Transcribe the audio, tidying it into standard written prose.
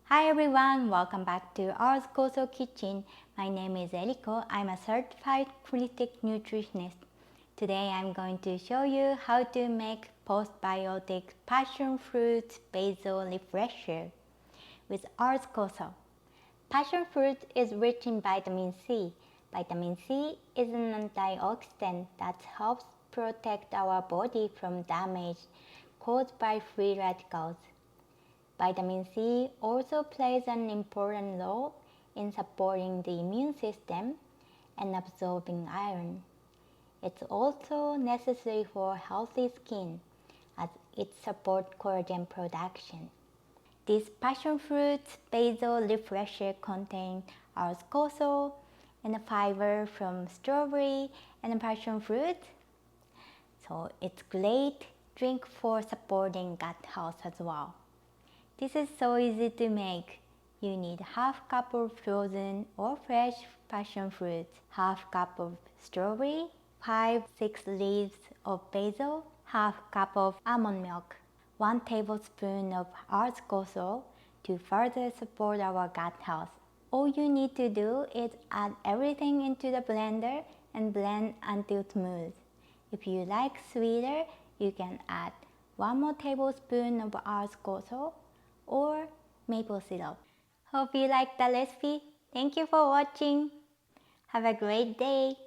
Hi everyone, welcome back to our Koso Kitchen. My name is Eriko. I'm a certified holistic nutritionist. Today I'm going to show you how to make postbiotic passion fruit basil refresher with Ars Koso. Passion fruit is rich in vitamin C. Vitamin C is an antioxidant that helps protect our body from damage caused by free radicals. Vitamin C also plays an important role in supporting the immune system and absorbing iron. It's also necessary for healthy skin as it supports collagen production. This passion fruit basil refresher contains Koso and fiber from strawberry and passion fruit. So it's great drink for supporting gut health as well. This is so easy to make. You need half cup of frozen or fresh passion fruit, half cup of strawberry, 5-6 leaves of basil, half cup of almond milk, 1 tablespoon of Koso to further support our gut health. All you need to do is add everything into the blender and blend until smooth. If you like sweeter, you can add 1 more tablespoon of Koso or maple syrup. Hope you liked the recipe. Thank you for watching. Have a great day.